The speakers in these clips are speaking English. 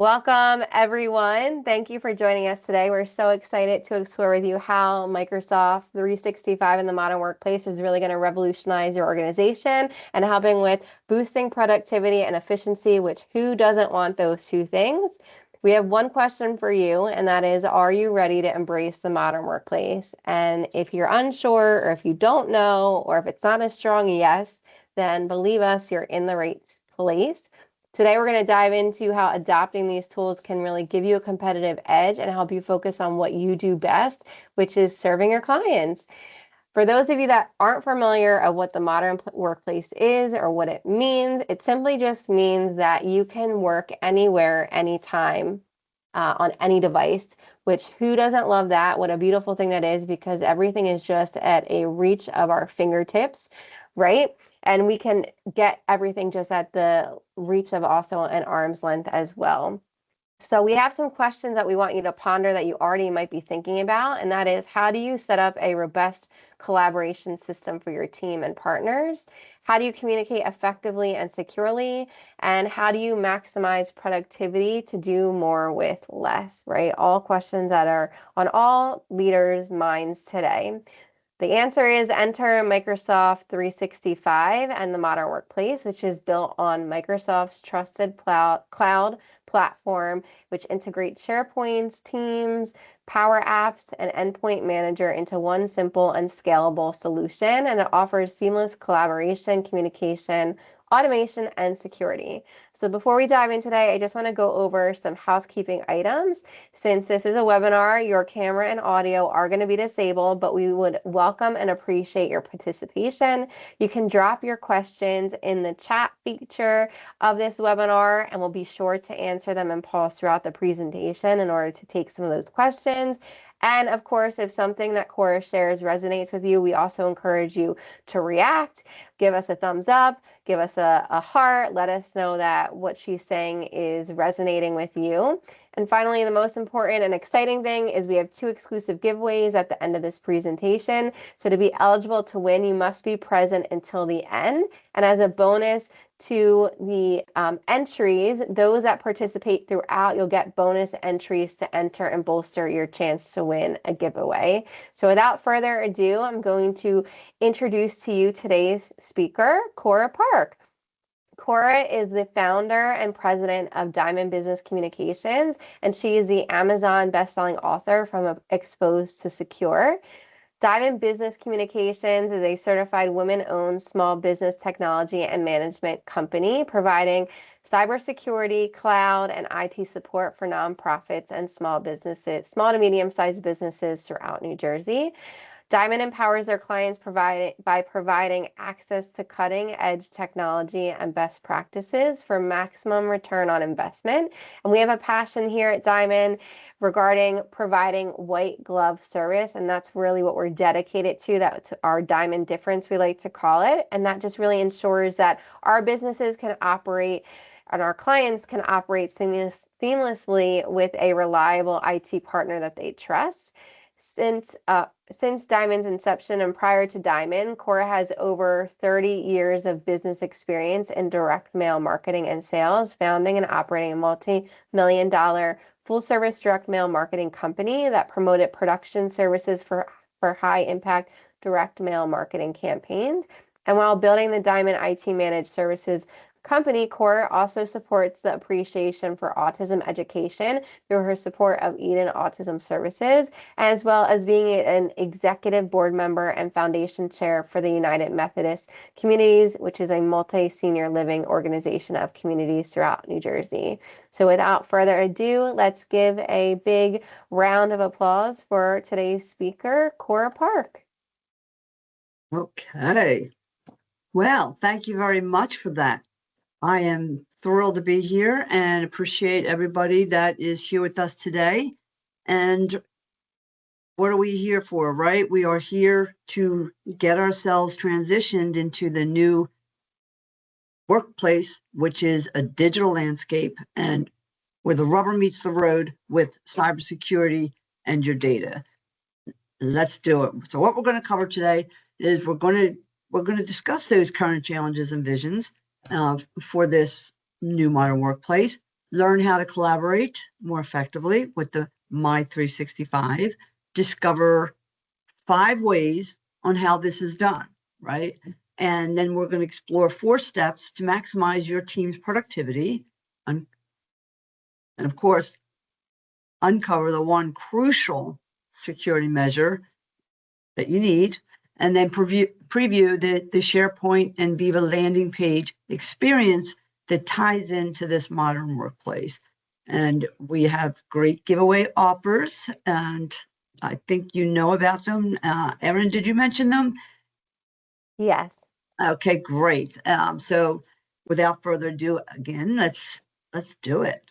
Welcome, everyone. Thank you for joining us today. We're so excited to explore with you how Microsoft 365 in the modern workplace is really going to revolutionize your organization and helping with boosting productivity and efficiency, which who doesn't want those two things? We have one question for you, and that is, are you ready to embrace the modern workplace? And if you're unsure, or if you don't know, or if it's not a strong yes, then believe us, you're in the right place. Today, we're going to dive into how adopting these tools can really give you a competitive edge and help you focus on what you do best, which is serving your clients. For those of you that aren't familiar of what the modern workplace is or what it means, it simply just means that you can work anywhere, anytime, on any device, which who doesn't love that? What a beautiful thing that is, because everything is just at a reach of our fingertips, right? And we can get everything just at the reach of also an arm's length as well. So we have some questions that we want you to ponder that you already might be thinking about, and that is, how do you set up a robust collaboration system for your team and partners? How do you communicate effectively and securely? And how do you maximize productivity to do more with less, right? All questions that are on all leaders' minds today. The answer is enter Microsoft 365 and the modern workplace, which is built on Microsoft's trusted cloud platform, which integrates SharePoint, Teams, Power Apps, and Endpoint Manager into one simple and scalable solution. And it offers seamless collaboration, communication, automation, and security. So before we dive in today, I just want to go over some housekeeping items. Since this is a webinar, your camera and audio are going to be disabled, but we would welcome and appreciate your participation. You can drop your questions in the chat feature of this webinar, and we'll be sure to answer them and pause throughout the presentation in order to take some of those questions. And of course, if something that Cora shares resonates with you, we also encourage you to react, give us a thumbs up, give us a heart, let us know that what she's saying is resonating with you. And finally, the most important and exciting thing is we have 2 exclusive giveaways at the end of this presentation. So to be eligible to win, you must be present until the end. And as a bonus to the entries, those that participate throughout, you'll get bonus entries to enter and bolster your chance to win a giveaway. So without further ado, I'm going to introduce to you today's speaker, Cora Park. Cora is the founder and president of Diamond Business Communications, and she is the Amazon bestselling author from Exposed to Secure. Diamond Business Communications is a certified women-owned small business technology and management company providing cybersecurity, cloud, and IT support for nonprofits and small businesses, small to medium-sized businesses throughout New Jersey. Diamond empowers their clients by providing access to cutting-edge technology and best practices for maximum return on investment. And we have a passion here at Diamond regarding providing white glove service, and that's really what we're dedicated to. That's our Diamond difference, we like to call it, and that just really ensures that our businesses can operate and our clients can operate seamlessly with a reliable IT partner that they trust. Since Diamond's inception and prior to Diamond, Cora has over 30 years of business experience in direct mail marketing and sales, founding and operating a multi-million-dollar full-service direct mail marketing company that promoted production services for high-impact direct mail marketing campaigns. And while building the Diamond IT Managed Services company, Cora also supports the appreciation for autism education through her support of Eden Autism Services, as well as being an executive board member and foundation chair for the United Methodist Communities, which is a multi-senior living organization of communities throughout New Jersey. So without further ado, let's give a big round of applause for today's speaker, Cora Park. Okay. Well, thank you very much for that. I am thrilled to be here and appreciate everybody that is here with us today. And what are we here for, right? We are here to get ourselves transitioned into the new workplace, which is a digital landscape and where the rubber meets the road with cybersecurity and your data. Let's do it. So what we're going to cover today is we're going to discuss those current challenges and visions for this new modern workplace. learn how to collaborate more effectively with the My365, discover 5 ways on how this is done, right? And then we're going to explore 4 steps to maximize your team's productivity. And of course, uncover the one crucial security measure that you need, and then preview the SharePoint and Viva landing page experience that ties into this modern workplace. And we have great giveaway offers, and I think you know about them. Erin, did you mention them? Yes. Okay, great. So without further ado, again, let's do it.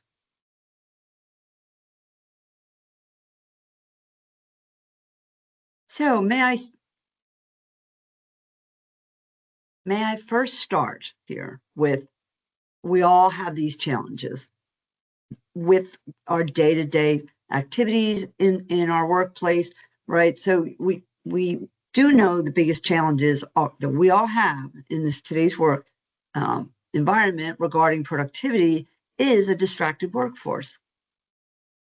So may I first start here with, we all have these challenges with our day-to-day activities in our workplace, right? So we do know the biggest challenges that we all have in this today's work environment regarding productivity is a distracted workforce.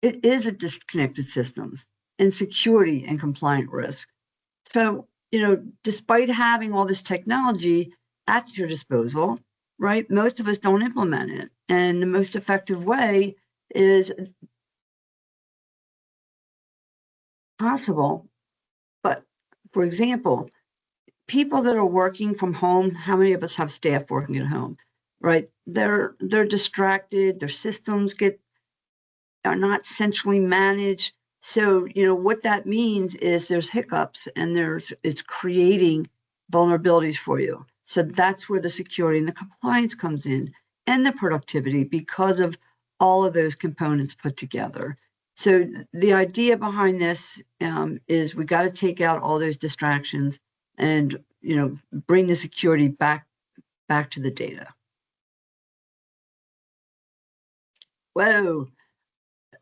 It is a disconnected systems, insecurity and compliant risk. So, despite having all this technology at your disposal, right, most of us don't implement it. And the most effective way is possible. But for example, people that are working from home, how many of us have staff working at home, right? They're distracted, their systems are not centrally managed. So, what that means is there's hiccups and it's creating vulnerabilities for you. So that's where the security and the compliance comes in, and the productivity, because of all of those components put together. So the idea behind this is we got to take out all those distractions and, bring the security back to the data. Whoa.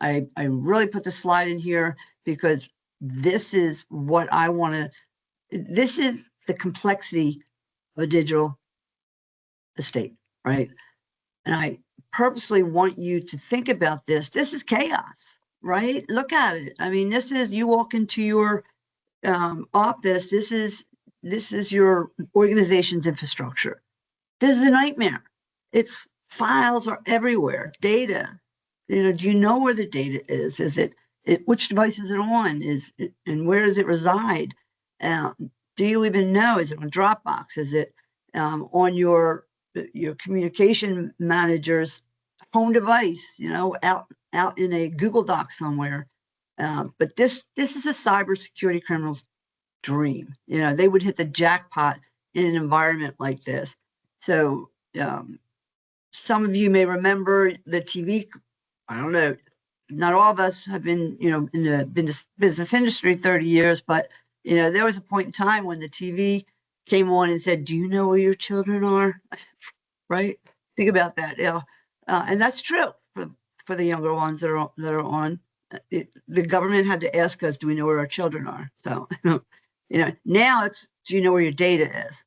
I really put the slide in here because this is what I want to, this is the complexity of a digital estate, right? And I purposely want you to think about this. This is chaos, right? Look at it. I mean, this is, you walk into your office, this is your organization's infrastructure. This is a nightmare. It's files are everywhere, data. Do you know where the data is? Is it which device is it on? And where does it reside? Do you even know? Is it on Dropbox? Is it on your communication manager's home device? Out in a Google Doc somewhere. But this is a cybersecurity criminal's dream. They would hit the jackpot in an environment like this. So some of you may remember the TV. I don't know. Not all of us have been, in the business industry 30 years, but there was a point in time when the TV came on and said, "Do you know where your children are?" Right? Think about that. Yeah, and that's true for the younger ones that are on. The government had to ask us, "Do we know where our children are?" So, now it's, "Do you know where your data is?"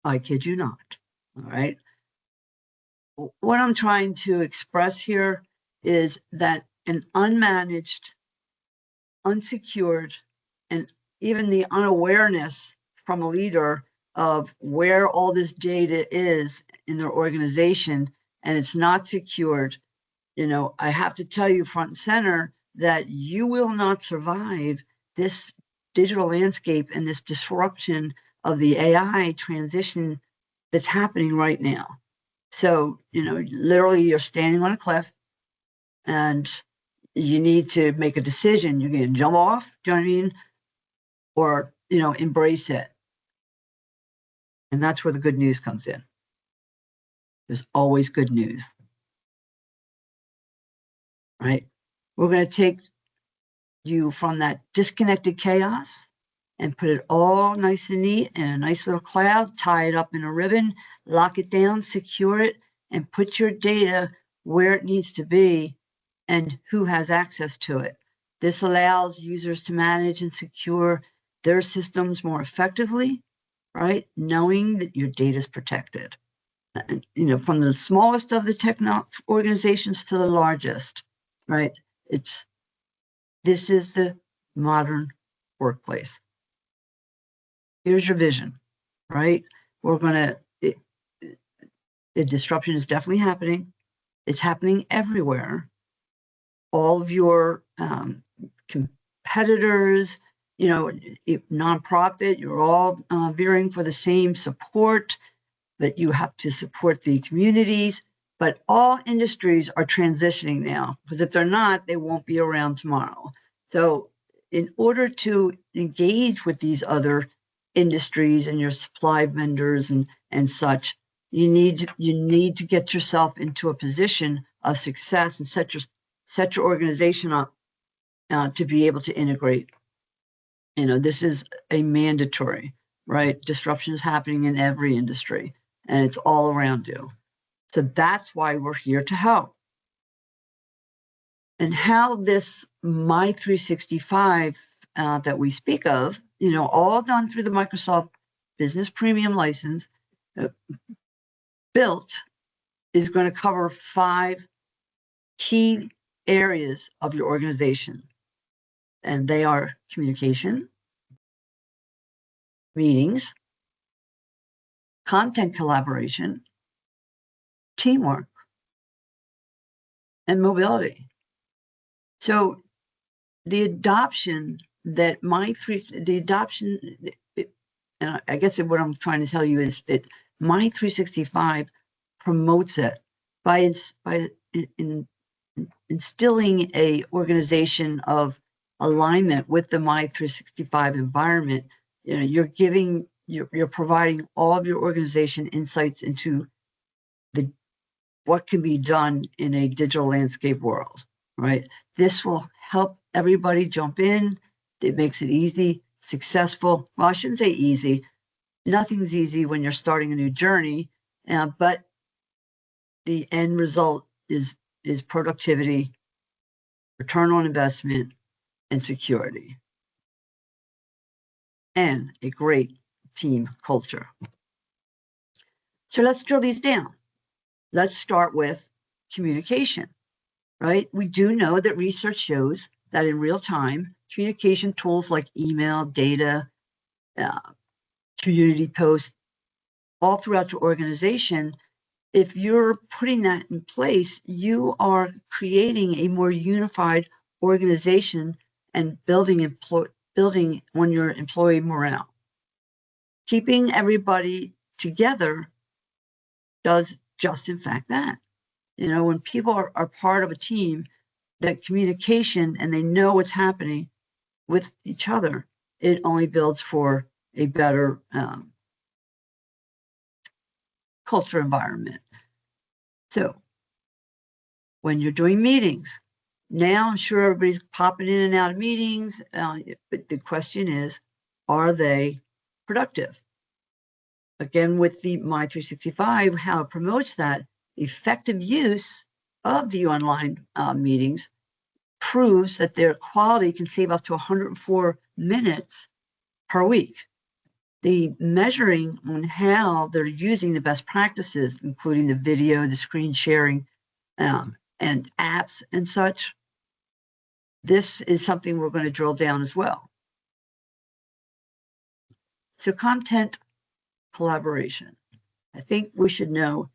I kid you not. All right. What I'm trying to express here is that an unmanaged, unsecured, and even the unawareness from a leader of where all this data is in their organization, and it's not secured, I have to tell you front and center that you will not survive this digital landscape and this disruption of the AI transition that's happening right now. So, literally you're standing on a cliff and you need to make a decision. You're going to jump off, do you know what I mean? Or, embrace it. And that's where the good news comes in. There's always good news, right? We're going to take you from that disconnected chaos and put it all nice and neat in a nice little cloud, tie it up in a ribbon, lock it down, secure it, and put your data where it needs to be and who has access to it. This allows users to manage and secure their systems more effectively, right? Knowing that your data is protected. you know, from the smallest of the techno organizations to the largest, right? This is the modern workplace. Here's your vision, right? We're gonna, the disruption is definitely happening. It's happening everywhere. All of your competitors, you know, nonprofit, you're all veering for the same support, but you have to support the communities. But all industries are transitioning now, because if they're not, they won't be around tomorrow. So in order to engage with these other industries and your supply vendors and such, you need to get yourself into a position of success and set your organization up to be able to integrate. You know, this is a mandatory, right? Disruption is happening in every industry, and it's all around you. So that's why we're here to help. And how this My365 that we speak of, you know, all done through the Microsoft Business Premium license, built, is going to cover 5 key areas of your organization. And they are communication, meetings, content collaboration, teamwork, and mobility. So the adoption that the adoption, and I guess what I'm trying to tell you is that My365 promotes it by instilling a organization of alignment with the My365 environment. You know, you're providing all of your organization insights into what can be done in a digital landscape world, right? This will help everybody jump in. It makes it easy, successful. Well, I shouldn't say easy. Nothing's easy when you're starting a new journey, but the end result is productivity, return on investment, and security, and a great team culture. So let's drill these down. Let's start with communication, right? We do know that research shows that in real time, communication tools like email, data, community posts, all throughout your organization, if you're putting that in place, you are creating a more unified organization and building on your employee morale. Keeping everybody together does just in fact that. You know, when people are part of a team, that communication and they know what's happening with each other, it only builds for a better culture environment. So when you're doing meetings, now I'm sure everybody's popping in and out of meetings, but the question is, are they productive? Again, with the My365, how it promotes that effective use of the online meetings proves that their quality can save up to 104 minutes per week. The measuring on how they're using the best practices, including the video, the screen sharing, and apps and such, this is something we're going to drill down as well. So content collaboration. I think we should know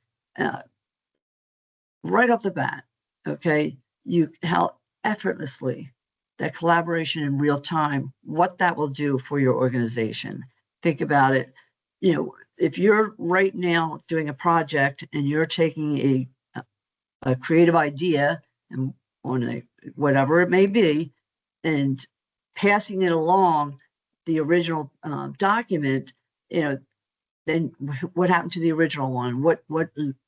right off the bat, okay, how effortlessly that collaboration in real time, what that will do for your organization. Think about it. You know, if you're right now doing a project and you're taking a creative idea and on whatever it may be, and passing it along the original document, you know, then what happened to the original one? What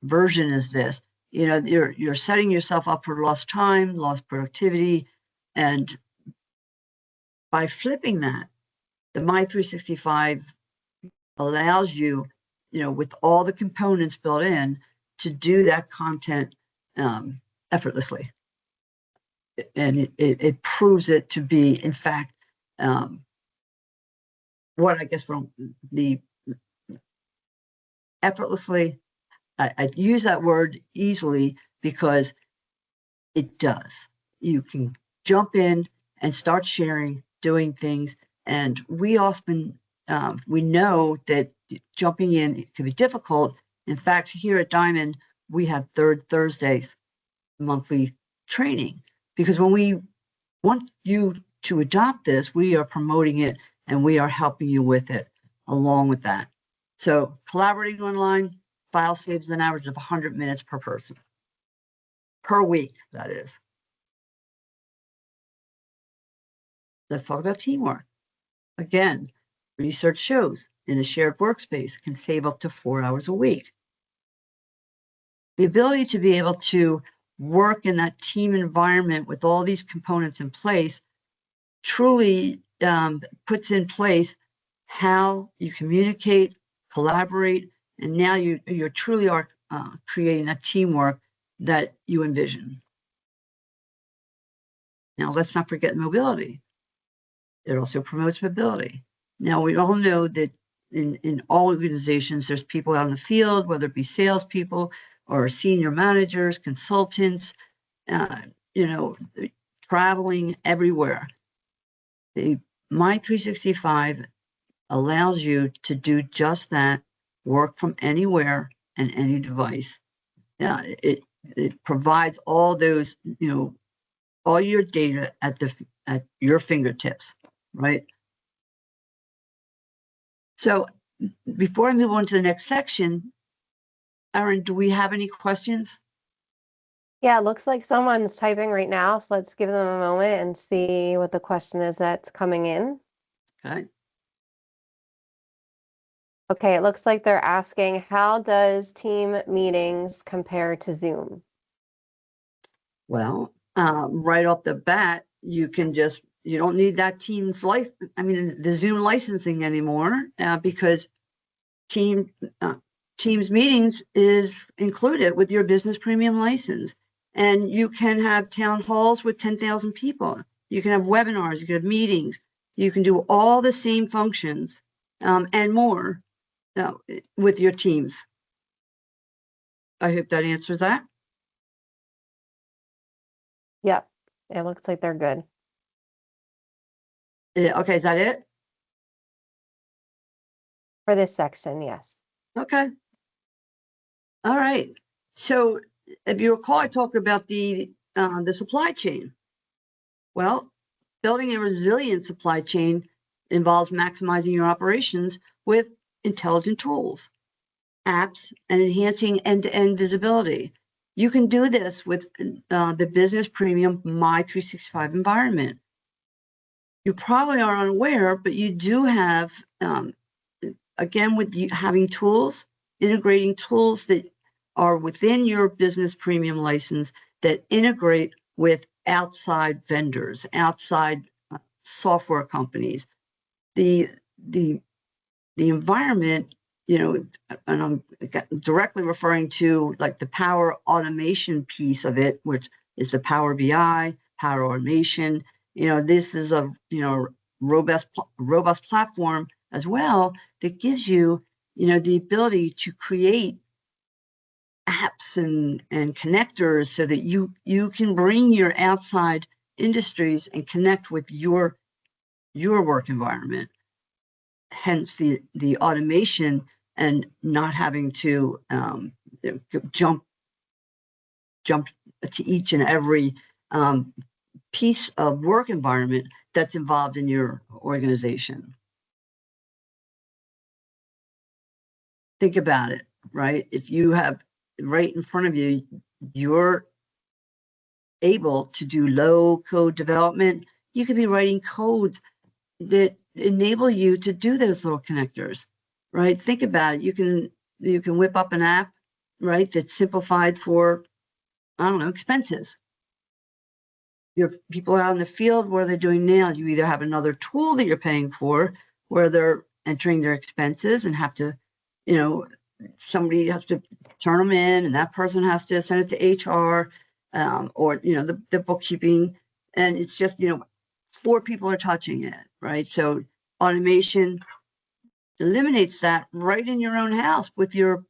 version is this? You know, you're setting yourself up for lost time, lost productivity, and by flipping that, the My365 allows you, you know, with all the components built in, to do that content effortlessly. And it proves it to be, in fact, what I guess the effortlessly I use that word easily because it does. You can jump in and start sharing, doing things. And we often, we know that jumping in can be difficult. In fact, here at Diamond, we have third Thursdays monthly training, because when we want you to adopt this, we are promoting it and we are helping you with it along with that. So collaborating online, file saves an average of 100 minutes per person, per week, that is. Let's talk about teamwork. Again, research shows in a shared workspace can save up to 4 hours a week. The ability to be able to work in that team environment with all these components in place truly puts in place how you communicate, collaborate, and now you truly are creating that teamwork that you envision. Now, let's not forget mobility. It also promotes mobility. Now, we all know that in all organizations, there's people out in the field, whether it be salespeople or senior managers, consultants, you know, traveling everywhere. The My365 allows you to do just that, work from anywhere and any device. It provides all those, you know, all your data at your fingertips, right? So before I move on to the next section, Erin, do we have any questions? Yeah, it looks like someone's typing right now, so let's give them a moment and see what the question is that's coming in. Okay. Okay, it looks like they're asking, how does team meetings compare to Zoom? Well, right off the bat, you don't need that Teams the Zoom licensing anymore, because Teams meetings is included with your business premium license. And you can have town halls with 10,000 people. You can have webinars, you can have meetings, you can do all the same functions and more with your teams. I hope that answers that. Yep, it looks like they're good. Okay, is that it? For this section, yes. Okay. All right. So if you recall, I talked about the supply chain. Well, building a resilient supply chain involves maximizing your operations with intelligent tools, apps, and enhancing end-to-end visibility. You can do this with the Business Premium My365 environment. You probably are unaware, but you do have, again, with you having tools, integrating tools that are within your Business Premium license that integrate with outside vendors, outside software companies. The environment, you know, and I'm directly referring to like the power automation piece of it, which is the Power BI, Power Automation. You know, this is a robust platform as well that gives you, the ability to create apps and connectors so that you can bring your outside industries and connect with your work environment. Hence the automation and not having to jump to each and every piece of work environment that's involved in your organization. Think about it, right? If you have right in front of you, you're able to do low code development, you could be writing codes that enable you to do those little connectors, right? Think about it. You can whip up an app, right, that's simplified for, I don't know, expenses. Your people out in the field, what are they doing now? You either have another tool that you're paying for where they're entering their expenses and have to, somebody has to turn them in and that person has to send it to HR or, the bookkeeping. And it's just, 4 people are touching it, right? So automation eliminates that right in your own house with your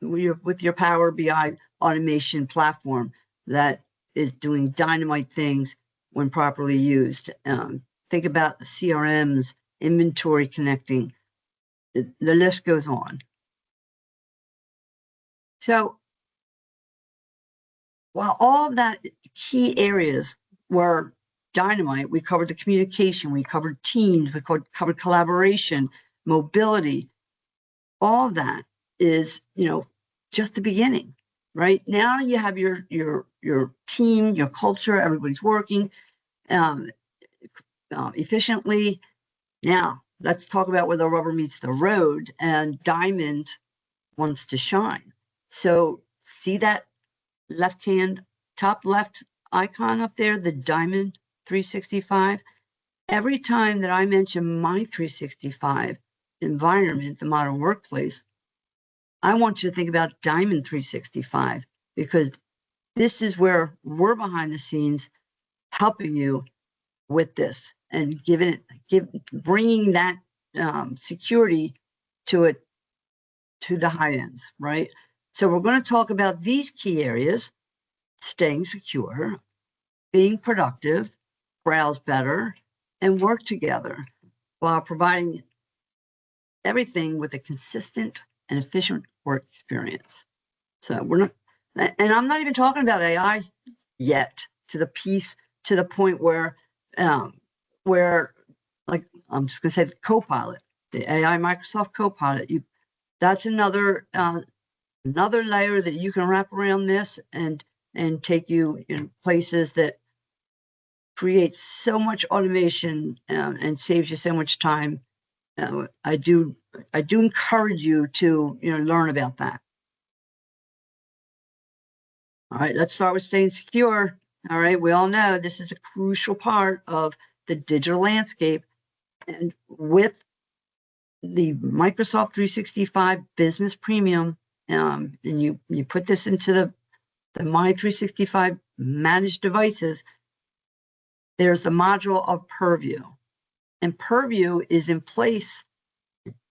with your Power BI automation platform that is doing dynamite things when properly used. Think about CRMs, inventory connecting, the list goes on. So while all of that key areas were dynamite, we covered the communication, we covered teams, we covered collaboration, mobility. All that is, just the beginning, right? Now you have your team, your culture, everybody's working efficiently. Now let's talk about where the rubber meets the road, and Diamond wants to shine. So see that top left icon up there, the Diamond 365. Every time that I mention my 365 environment, the modern workplace, I want you to think about Diamond 365, because this is where we're behind the scenes helping you with this and bringing that security to the high ends, right? So we're going to talk about these key areas: staying secure, being productive, browse better, and work together while providing everything with a consistent and efficient work experience. So we're not, and I'm not even talking about AI yet, to the point where, like, I'm just going to say the Copilot, the AI Microsoft Copilot. That's another layer that you can wrap around this and take you in places that create so much automation and saves you so much time. I do encourage you to learn about that. All right, let's start with staying secure. All right, we all know this is a crucial part of the digital landscape, and with the Microsoft 365 Business Premium, and you put this into the My365 managed devices, there's a module of Purview, and Purview is in place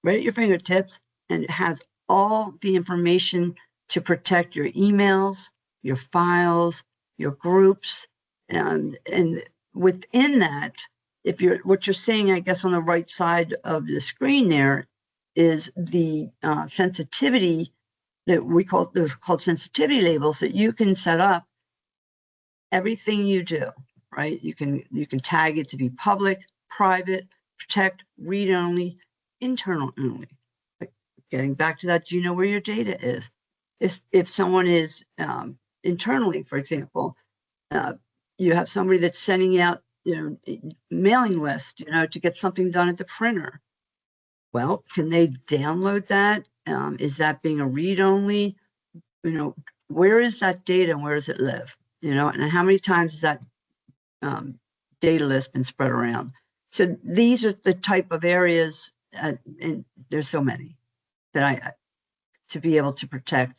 right at your fingertips, and it has all the information to protect your emails, your files, your groups, and within that, what you're seeing, I guess, on the right side of the screen there is the sensitivity that they're called sensitivity labels that you can set up everything you do, right? You can tag it to be public, private, protect, read only, internal only. Like, getting back to that, do you know where your data is? If someone is internally, for example, you have somebody that's sending out, mailing list, to get something done at the printer. Well, can they download that? Is that being a read only? Where is that data and where does it live? And how many times has that data list been spread around? So these are the type of areas, and there's so many that to be able to protect.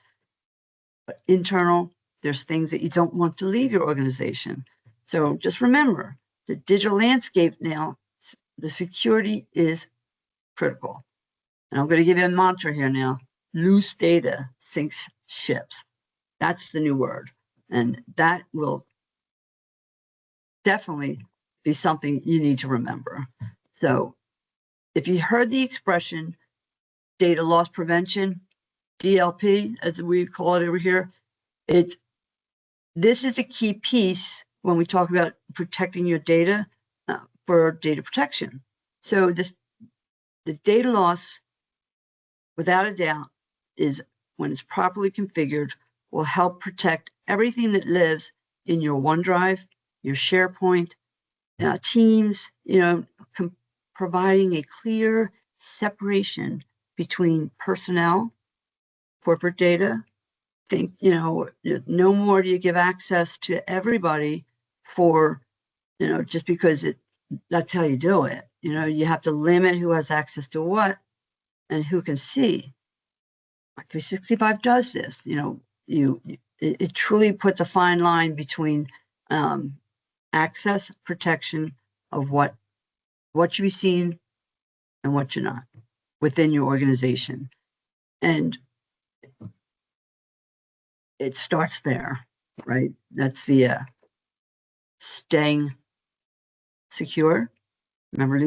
But internal, there's things that you don't want to leave your organization. So just remember, the digital landscape now, the security is critical. And I'm going to give you a mantra here now: loose data sinks ships. That's the new word. And that will definitely be something you need to remember. So if you heard the expression data loss prevention, DLP, as we call it over here, this is a key piece when we talk about protecting your data for data protection. So the data loss, without a doubt, is, when it's properly configured, will help protect everything that lives in your OneDrive, your SharePoint, Teams, providing a clear separation between personnel, corporate data. Think, no more do you give access to everybody for, just because that's how you do it. You have to limit who has access to what and who can see. 365 does this. It truly puts a fine line between access protection of what should be seen and what should not within your organization. And it starts there, right? That's the staying secure. Remember,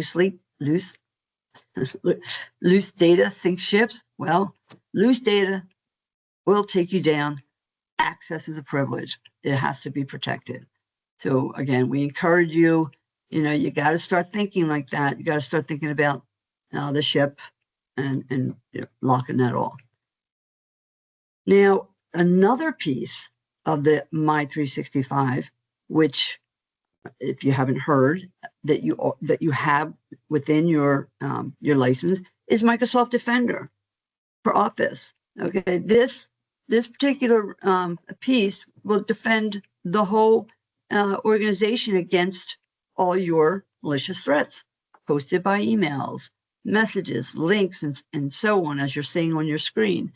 loose data sinks ships. Well, loose data will take you down. Access is a privilege. It has to be protected. So again, we encourage you, you got to start thinking like that. You got to start thinking about the ship and locking that off. Now, another piece of the My365, which, if you haven't heard, that you have within your license, is Microsoft Defender for Office. Okay, this particular piece will defend the whole organization against all your malicious threats posted by emails, messages, links, and so on, as you're seeing on your screen.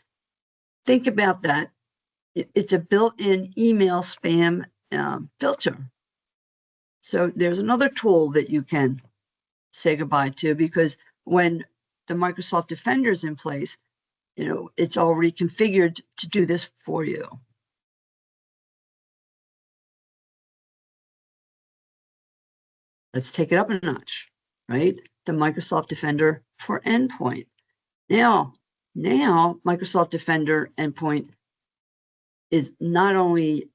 Think about that. It's a built-in email spam filter. So there's another tool that you can say goodbye to, because when the Microsoft Defender is in place, it's already configured to do this for you. Let's take it up a notch, right? The Microsoft Defender for Endpoint. Now Microsoft Defender Endpoint is not only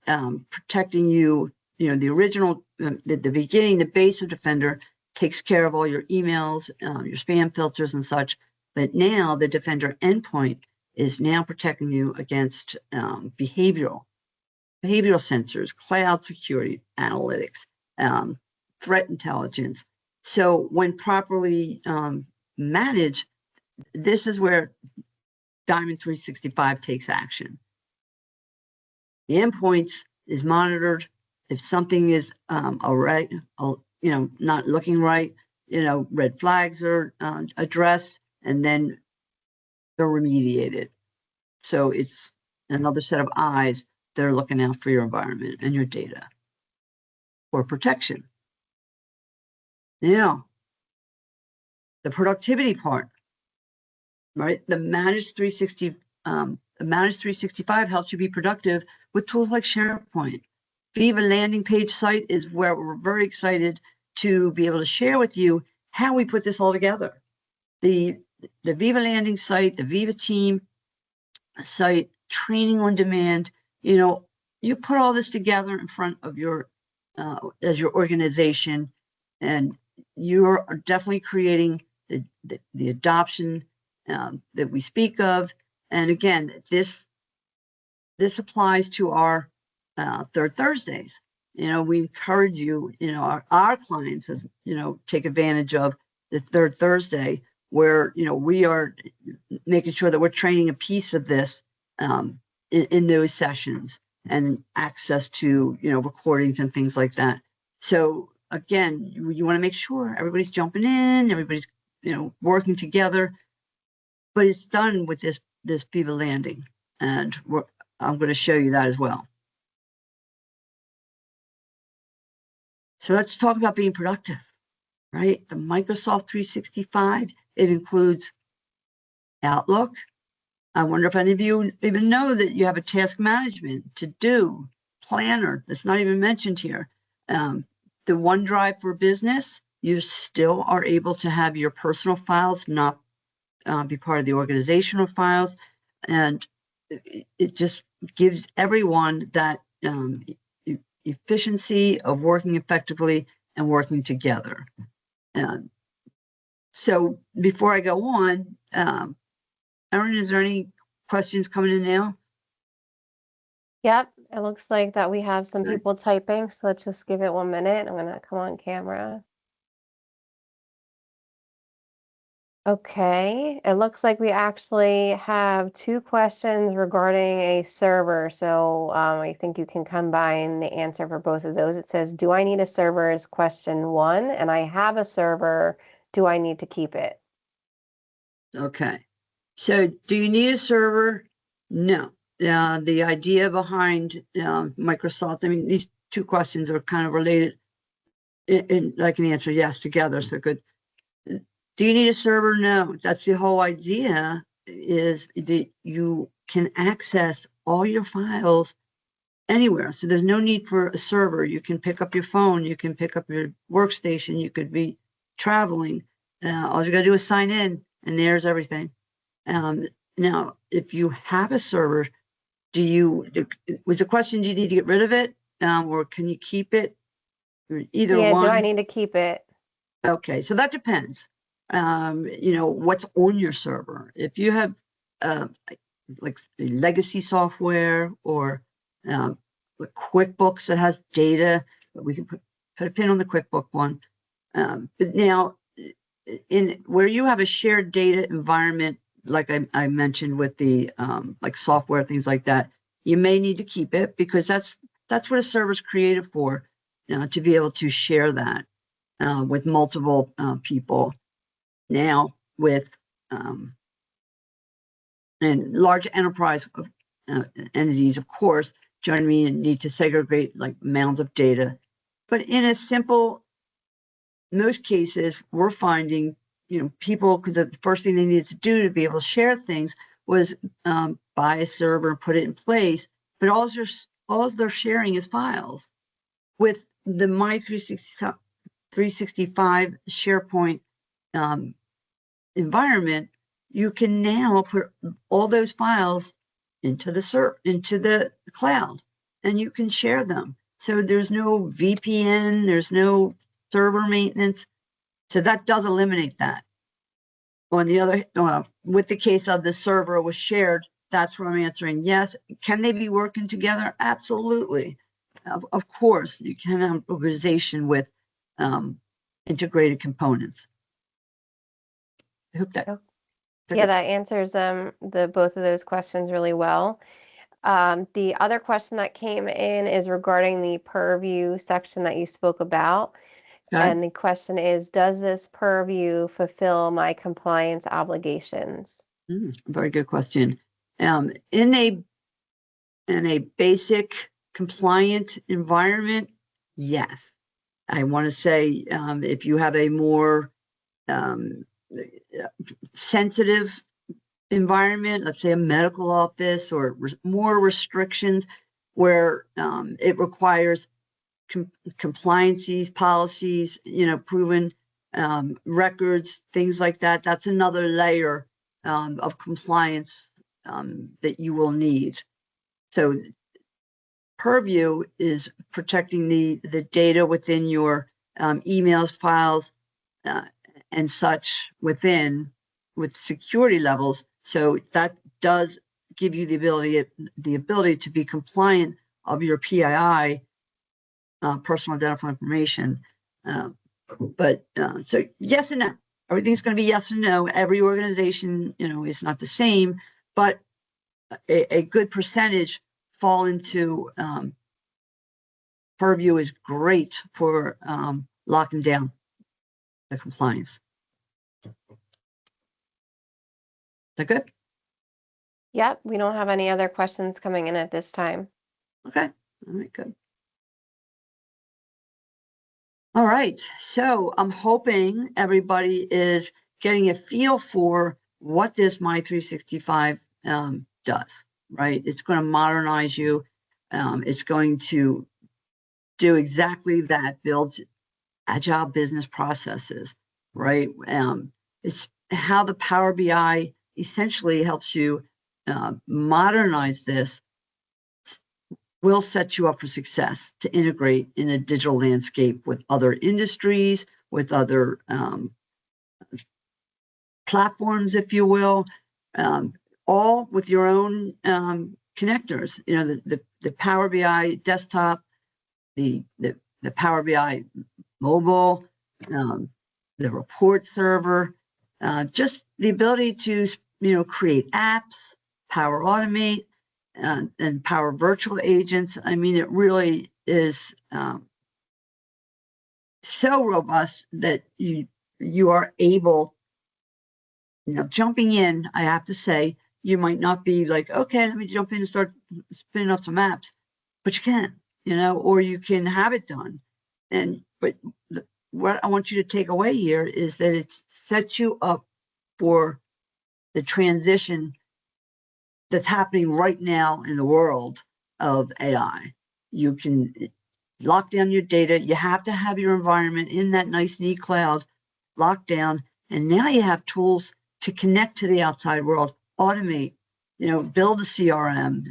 protecting you, the original, the beginning, the base of Defender takes care of all your emails, your spam filters and such, but now the Defender Endpoint is now protecting you against behavioral sensors, cloud security, analytics, threat intelligence. So when properly managed, this is where Diamond 365 takes action. The endpoints is monitored. If something is not looking right, red flags are addressed, and then they're remediated. So it's another set of eyes that are looking out for your environment and your data for protection. Now, the productivity part, right? The Managed 365 helps you be productive with tools like SharePoint. Viva landing page site is where we're very excited to be able to share with you how we put this all together. The Viva landing site, the Viva team site, training on demand, you put all this together in front of your, as your organization, and you're definitely creating the adoption that we speak of. And again, this applies to our Third Thursdays. We encourage you, our clients, take advantage of the Third Thursday, where we are making sure that we're training a piece of this in those sessions, and access to recordings and things like that. So again, you want to make sure everybody's jumping in, everybody's working together, but it's done with this Viva landing, and I'm going to show you that as well. So let's talk about being productive, right? The Microsoft 365, it includes Outlook. I wonder if any of you even know that you have a task management, to-do, planner, that's not even mentioned here. The OneDrive for Business, you still are able to have your personal files not be part of the organizational files. And it just gives everyone that efficiency of working effectively and working together. So before I go on, Erin, is there any questions coming in now? Yep, it looks like that we have some people typing, so let's just give it 1 minute. I'm gonna come on camera. Okay, it looks like we actually have 2 questions regarding a server. So I think you can combine the answer for both of those. It says, do I need a server is question 1, and I have a server, do I need to keep it? Okay, so do you need a server? No. The idea behind Microsoft, I mean, these 2 questions are kind of related, and I can answer yes together, so good. Do you need a server? No. That's the whole idea, is that you can access all your files anywhere. So there's no need for a server. You can pick up your phone, you can pick up your workstation, you could be traveling. All you gotta do is sign in, and there's everything. Now, if you have a server, was the question, do you need to get rid of it, or can you keep it? Either Yeah, do I one. need to keep it? Okay, so that depends. What's on your server. If you have like legacy software or QuickBooks that has data, we can put a pin on the QuickBook one. But now, in where you have a shared data environment, like I mentioned with the like software, things like that, you may need to keep it because that's what a server is created for, to be able to share that with multiple people. Now, with and large enterprise entities, of course, do you know what I mean, need to segregate like mounds of data. But in a simple, most cases, we're finding, people, because the first thing they needed to do to be able to share things was buy a server and put it in place. But all they're sharing is files. With the My365 SharePoint environment, you can now put all those files into the cloud, and you can share them. So there's no VPN, there's no server maintenance. So that does eliminate that. On the other, with the case of the server was shared, that's where I'm answering yes. Can they be working together? Absolutely. Of course, you can have organization with integrated components. I hope that. Yeah, that answers the both of those questions really well. The other question that came in is regarding the purview section that you spoke about. Okay. And the question is, does this purview fulfill my compliance obligations? Very good question. In a basic compliant environment, yes. I want to say if you have a more sensitive environment, let's say a medical office or more restrictions where it requires compliances, policies, proven records, things like that. That's another layer of compliance that you will need. So Purview is protecting the data within your emails, files, and such with security levels. So that does give you the ability to be compliant of your PII, personal identifying information. So yes and no. Everything's going to be yes and no. Every organization, is not the same, but a good percentage fall into Purview is great for locking down the compliance. Is that good? Yep, we don't have any other questions coming in at this time. Okay. All right, good. All right. So I'm hoping everybody is getting a feel for what this My365 does, right? It's going to modernize you. It's going to do exactly that, build agile business processes, right? It's how the Power BI essentially helps you modernize this, will set you up for success to integrate in a digital landscape with other industries, with other platforms, if you will, all with your own connectors. The Power BI desktop, the Power BI mobile, the report server, just the ability to create apps, Power Automate, and Power Virtual Agents. I mean, it really is so robust that you are able, jumping in. I have to say, you might not be like, okay, let me jump in and start spinning up some apps, but you can, or you can have it done. But what I want you to take away here is that it sets you up for the transition that's happening right now in the world of AI. You can lock down your data. You have to have your environment in that nice, neat cloud locked down. And now you have tools to connect to the outside world, automate, build a CRM,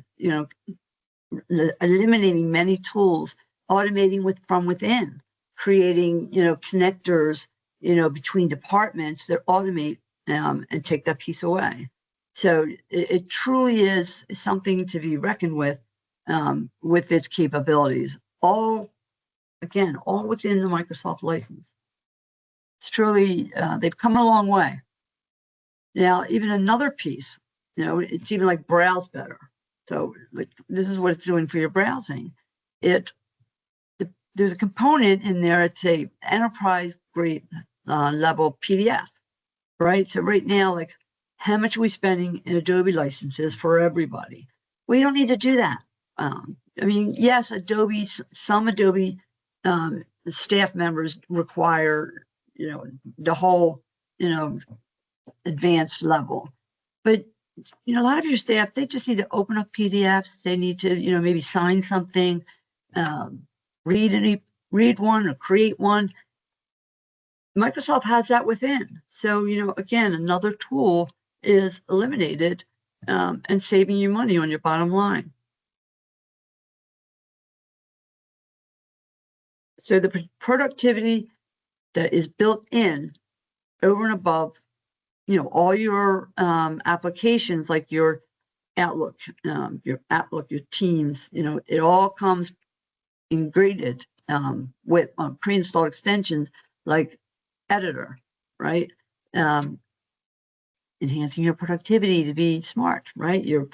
eliminating many tools, automating from within, creating, connectors, between departments that automate and take that piece away. So it truly is something to be reckoned with its capabilities. All within the Microsoft license. It's truly, they've come a long way. Now, even another piece, it's even like browse better. So like, this is what it's doing for your browsing. There's a component in there. It's a enterprise grade level PDF, right? So right now, like, how much are we spending in Adobe licenses for everybody? We don't need to do that. I mean, yes, some Adobe staff members require, the whole, advanced level. But, a lot of your staff, they just need to open up PDFs. They need to, maybe sign something, read one or create one. Microsoft has that within. So, again, another tool is eliminated and saving you money on your bottom line. So the productivity that is built in over and above, all your applications like your Outlook, your Teams, it all comes integrated with pre-installed extensions like Editor, right? Enhancing your productivity to be smart, right? You're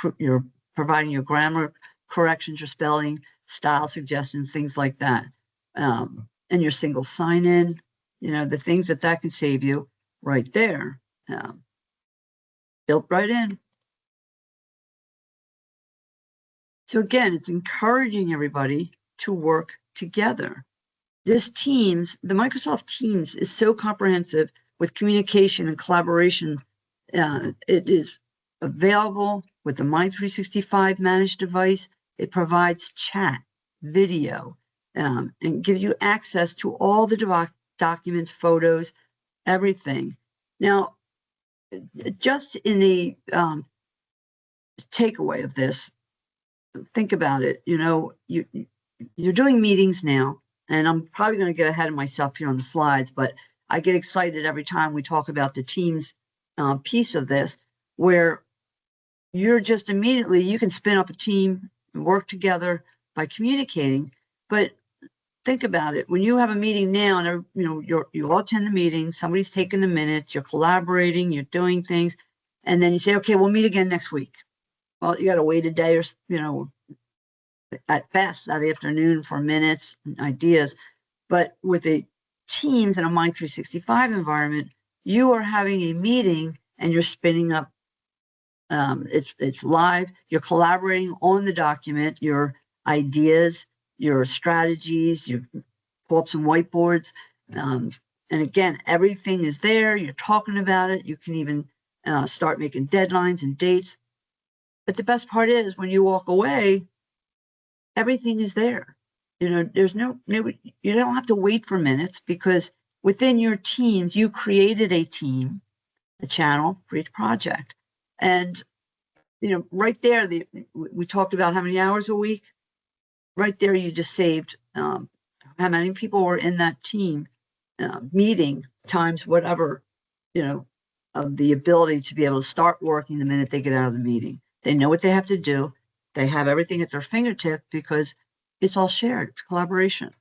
providing your grammar corrections, your spelling, style suggestions, things like that. And your single sign-in, the things that can save you right there, built right in. So again, it's encouraging everybody to work together. The Microsoft Teams is so comprehensive with communication and collaboration. It is available with the My365 managed device. It provides chat, video, and gives you access to all the documents, photos, everything. Now, just in the takeaway of this, think about it. You're doing meetings now, and I'm probably going to get ahead of myself here on the slides, but I get excited every time we talk about the Teams piece of this, where you're just immediately, you can spin up a team and work together by communicating. But think about it. When you have a meeting now and you all attend the meeting, somebody's taking the minutes, you're collaborating, you're doing things, and then you say, okay, we'll meet again next week. Well, you got to wait a day or, at best that afternoon for minutes and ideas. But with a Teams and a My365 environment, you are having a meeting and you're spinning up. It's live. You're collaborating on the document, your ideas, your strategies. You pull up some whiteboards, and again, everything is there. You're talking about it. You can even start making deadlines and dates. But the best part is when you walk away, everything is there. There's no, you don't have to wait for minutes because within your teams, you created a team, a channel for each project. And, right there, we talked about how many hours a week. Right there, you just saved how many people were in that team meeting times whatever, of the ability to be able to start working the minute they get out of the meeting. They know what they have to do. They have everything at their fingertip because it's all shared. It's collaboration.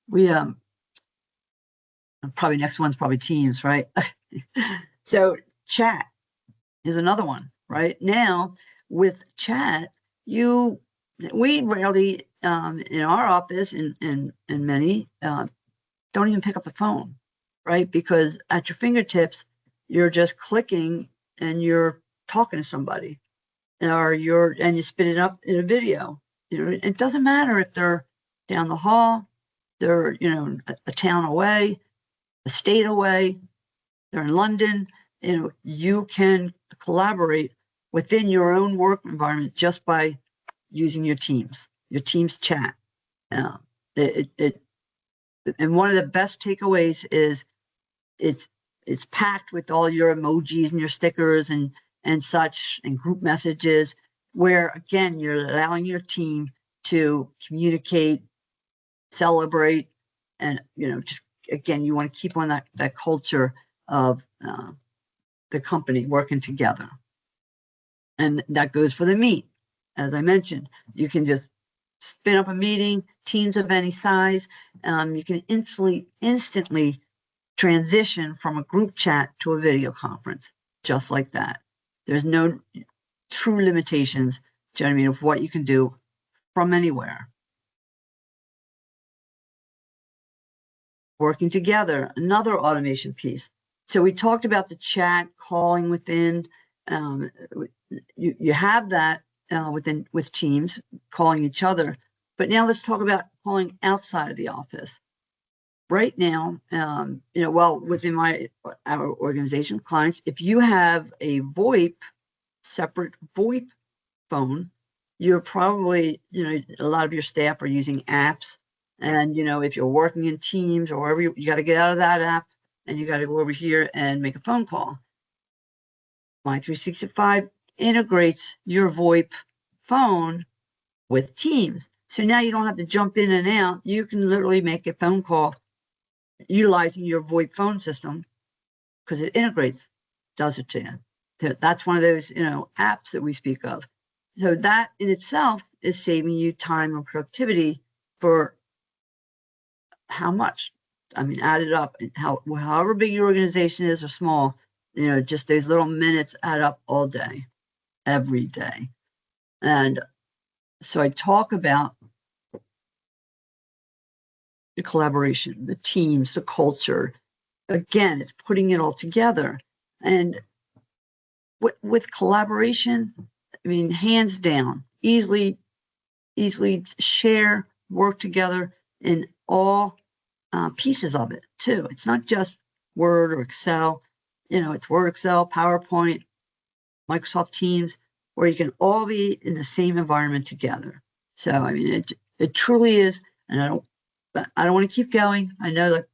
We probably next one's probably Teams, right? So chat is another one, right? Now with chat, we rarely in our office and many don't even pick up the phone, right? Because at your fingertips, you're just clicking and you're talking to somebody. And you spit it up in a video. It doesn't matter if they're down the hall, they're a town away, a state away, they're in London. You can collaborate within your own work environment just by using your Teams chat. Uh, and one of the best takeaways is it's packed with all your emojis and your stickers and such and group messages, where again you're allowing your team to communicate, celebrate, and just again you want to keep on that culture of the company working together. And that goes for the meet. As I mentioned, you can just spin up a meeting, teams of any size. You can instantly transition from a group chat to a video conference, just like that. There's no true limitations, do you know what I mean, of what you can do from anywhere. Working together, another automation piece. So we talked about the chat, calling within. You have that with Teams, calling each other. But now let's talk about calling outside of the office. Right now, well, within our organization, clients, if you have a separate VoIP phone, you're probably, a lot of your staff are using apps. And, if you're working in Teams or wherever, you got to get out of that app and you got to go over here and make a phone call. My365 integrates your VoIP phone with Teams. So now you don't have to jump in and out. You can literally make a phone call utilizing your VoIP phone system because it integrates, does it to you. So that's one of those, apps that we speak of. So that in itself is saving you time and productivity for how much? I mean, add it up, however big your organization is or small, just those little minutes add up all day, every day. And so I talk about the collaboration, the teams, the culture. Again, it's putting it all together. And with collaboration, I mean, hands down, easily share, work together in all pieces of it too. It's not just Word or Excel, it's Word, Excel, PowerPoint, Microsoft Teams, where you can all be in the same environment together. So, I mean, it truly is, and I don't want to keep going. I know that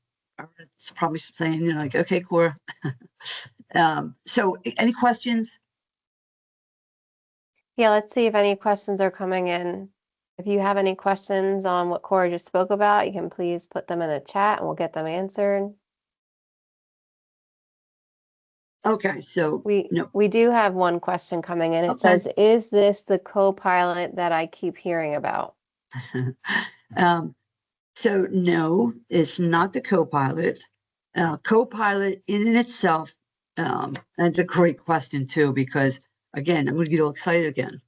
it's probably saying, like, okay, Cora. So any questions? Yeah, let's see if any questions are coming in. If you have any questions on what Cora just spoke about, you can please put them in the chat and we'll get them answered. Okay, so we do have one question coming in. It says, is this the co-pilot that I keep hearing about? So no, it's not the co-pilot. Co-pilot in and itself, that's a great question too, because again, I'm going to get all excited again.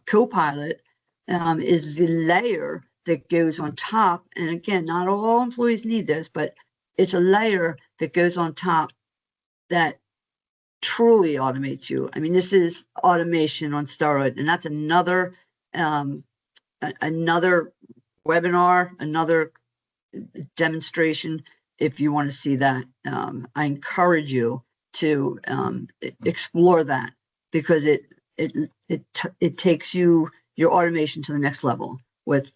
Co-pilot is the layer that goes on top. And again, not all employees need this, but it's a layer that goes on top that truly automates you. I mean, this is automation on steroid, and that's another webinar, another demonstration. If you want to see that, I encourage you to explore that, because it takes your automation to the next level with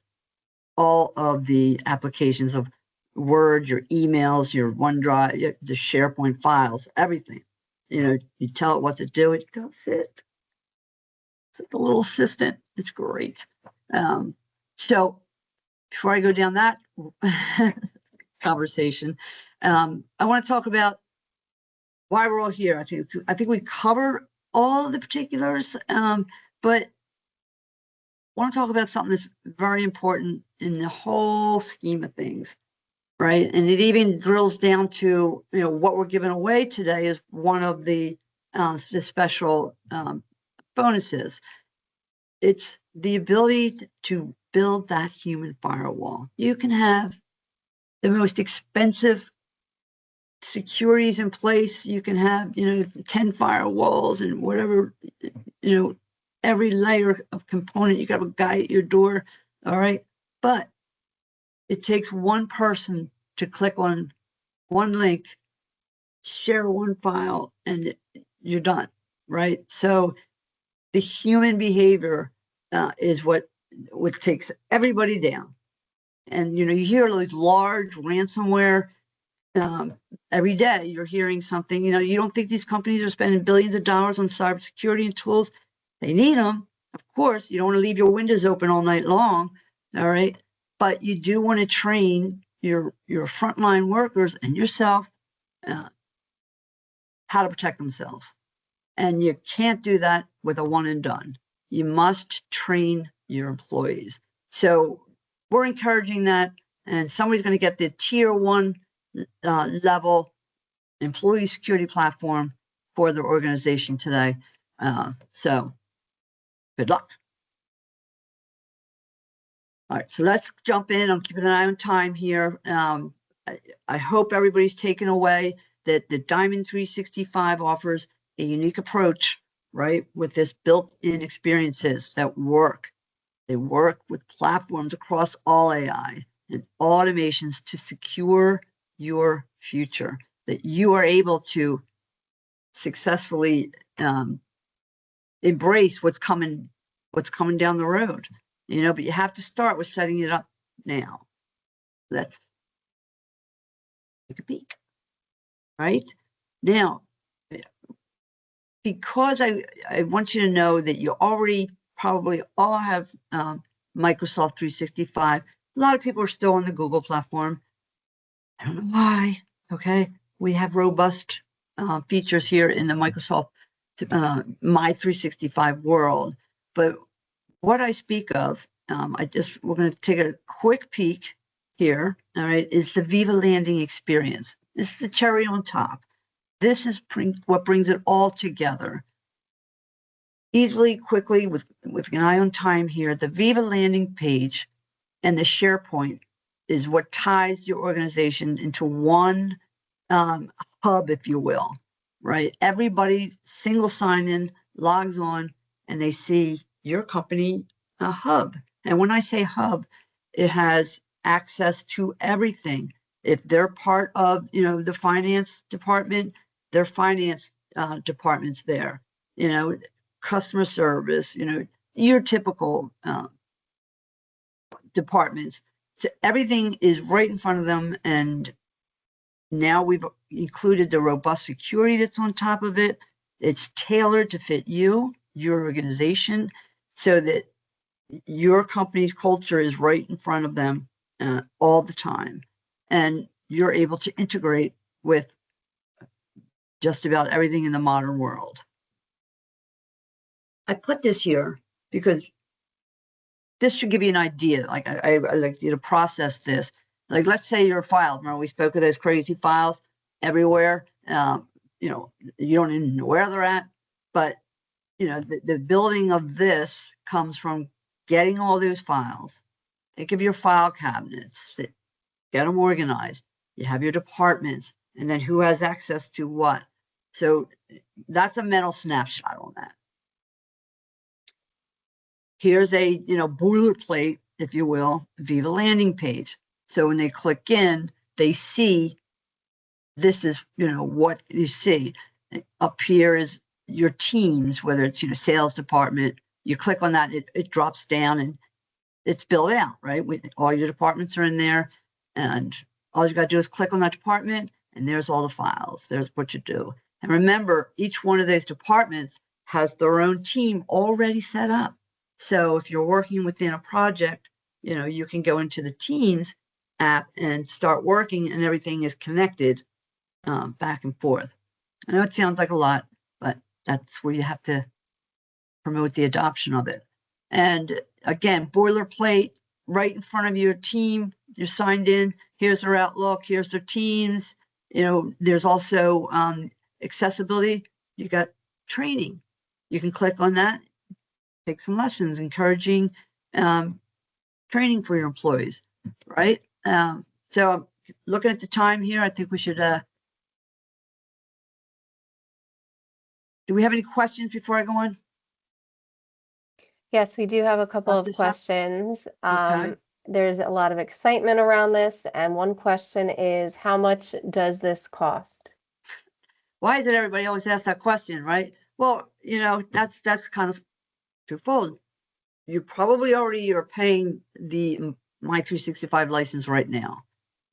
all of the applications of Word, your emails, your OneDrive, the SharePoint files, everything. You tell it what to do, it does it. It's like a little assistant. It's great. So before I go down that conversation, I want to talk about why we're all here. I think we cover all of the particulars, but I want to talk about something that's very important in the whole scheme of things, right? And it even drills down to, what we're giving away today is one of the special bonuses. It's the ability to build that human firewall. You can have the most expensive securities in place. You can have, 10 firewalls and whatever, every layer of component. You got a guy at your door. All right. But it takes one person to click on one link, share one file, and you're done. Right. So The human behavior is what takes everybody down. And you hear those large ransomware every day. You're hearing something. You don't think these companies are spending billions of dollars on cybersecurity and tools? They need them, of course. You don't want to leave your windows open all night long, all right? But you do want to train your frontline workers and yourself how to protect themselves. And you can't do that with a one and done. You must train your employees. So we're encouraging that, and somebody's going to get the tier 1 level employee security platform for their organization today. So good luck. All right, so let's jump in. I'm keeping an eye on time here. I hope everybody's taken away that the Diamond 365 offers a unique approach, right, with this built-in experiences that work. They work with platforms across all AI and automations to secure your future, that you are able to successfully embrace what's coming down the road. But you have to start with setting it up now. Let's take a peek. Right now, because I want you to know that you already probably all have Microsoft 365. A lot of people are still on the Google platform. I don't know why. Okay, we have robust features here in the Microsoft My365 world, but what I speak of, we're going to take a quick peek here. All right, is the Viva Landing experience. This is the cherry on top. This is what brings it all together. Easily, quickly, with an eye on time here, the Viva landing page and the SharePoint is what ties your organization into one hub, if you will, right? Everybody single sign-in, logs on, and they see your company hub. And when I say hub, it has access to everything. If they're part of, the finance department, their finance department's there. Customer service, your typical departments. So everything is right in front of them. And now we've included the robust security that's on top of it. It's tailored to fit you, your organization, so that your company's culture is right in front of them all the time. And you're able to integrate with just about everything in the modern world. I put this here because this should give you an idea. Like I like you to process this. Like, let's say your files. Remember, we spoke of those crazy files everywhere. You don't even know where they're at. But the building of this comes from getting all those files. Think of your file cabinets. Get them organized. You have your departments, and then who has access to what. So that's a mental snapshot on that. Here's a boilerplate, if you will, Viva landing page. So when they click in, they see this is what you see. Up here is your teams, whether it's sales department. You click on that, it drops down and it's built out, right? All your departments are in there, and all you got to do is click on that department, and there's all the files. There's what you do. And remember, each one of those departments has their own team already set up. So if you're working within a project, you can go into the Teams app and start working, and everything is connected back and forth. I know it sounds like a lot, but that's where you have to promote the adoption of it. And again, boilerplate right in front of your team. You're signed in. Here's their Outlook. Here's their Teams. There's also accessibility. You got training. You can click on that, take some lessons, encouraging training for your employees, right? So looking at the time here, I think we should. Do we have any questions before I go on? Yes, we do have a couple of questions. Okay. There's a lot of excitement around this, and one question is, how much does this cost? Why is it everybody always asks that question, right? Well, that's kind of twofold. You probably already are paying the My365 license right now.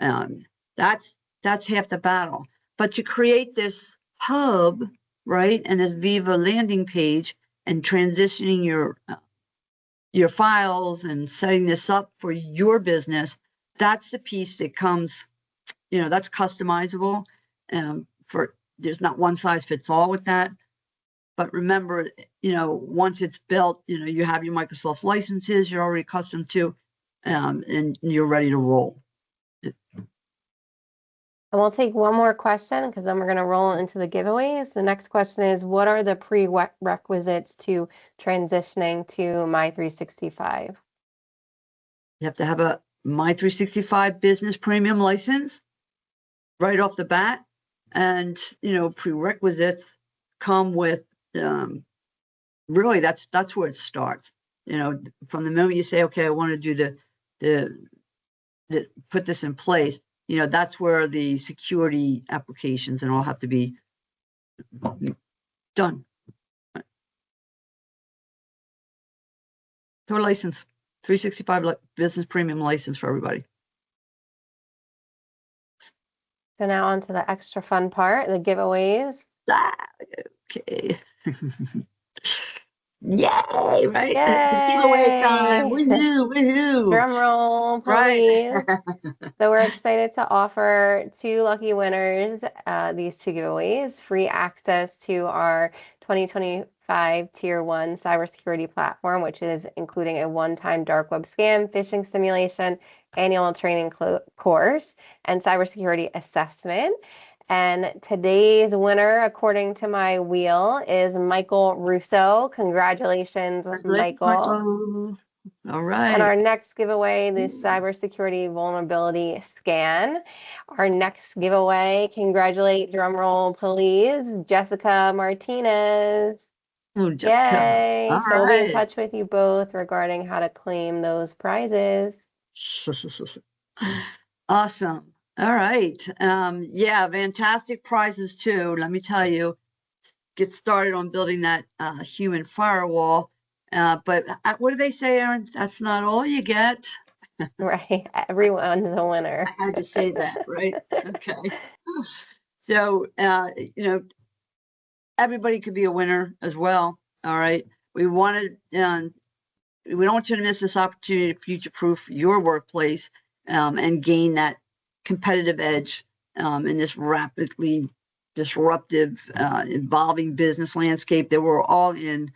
Um, that's half the battle. But to create this hub, right, and this Viva landing page and transitioning your files and setting this up for your business, that's the piece that comes, that's customizable. For there's not one size fits all with that. But remember, once it's built, you have your Microsoft licenses you're already accustomed to, and you're ready to roll. And we'll take one more question because then we're going to roll into the giveaways. The next question is, what are the prerequisites to transitioning to My365? You have to have a My365 business premium license right off the bat. And, prerequisites come with, really, that's where it starts. From the moment you say, okay, I want to do the put this in place, that's where the security applications and all have to be done. So a license, 365 business premium license for everybody. So now on to the extra fun part, the giveaways. Okay. Yay, right? Yay! It's giveaway time. Woohoo, woohoo. Drum roll, Right. please. So we're excited to offer 2 lucky winners these 2 giveaways, free access to our 2025 Tier 1 cybersecurity platform, which is including a one-time dark web scam, phishing simulation, annual training course, and cybersecurity assessment. And today's winner, according to my wheel, is Michael Russo. Congratulations, Michael. All right. And our next giveaway, the cybersecurity vulnerability scan. Our next giveaway, congratulate, drumroll please, Jessica Martinez. Oh, Jessica. Yay! All So we'll be in right. touch with you both regarding how to claim those prizes. Awesome. All right. Yeah, fantastic prizes too. Let me tell you, get started on building that human firewall. But what do they say, Aaron? That's not all you get. Right. Everyone's a winner. I had to say that, right? Okay. So, everybody could be a winner as well. All right. We don't want you to miss this opportunity to future-proof your workplace and gain that competitive edge in this rapidly disruptive, evolving business landscape that we're all in.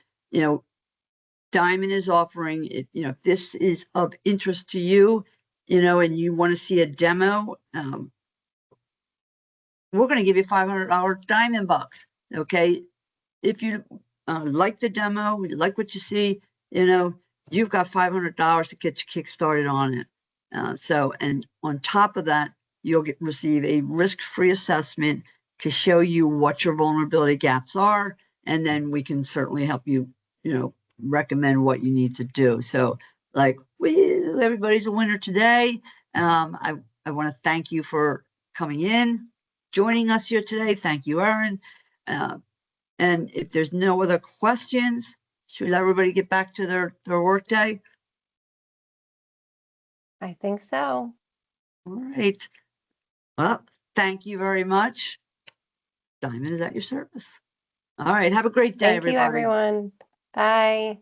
Diamond is offering it. If this is of interest to you, and you want to see a demo, we're going to give you $500 Diamond bucks. Okay. If you like the demo, you like what you see, you've got $500 to get you kickstarted on it. And on top of that, you'll receive a risk-free assessment to show you what your vulnerability gaps are, and then we can certainly help you, recommend what you need to do. So, everybody's a winner today. I want to thank you for coming in, joining us here today. Thank you, Aaron. And if there's no other questions, should everybody get back to their work day? I think so. All right. Well, thank you very much. Diamond is at your service. All right. Have a great day, Thank you, everybody. everyone. Bye.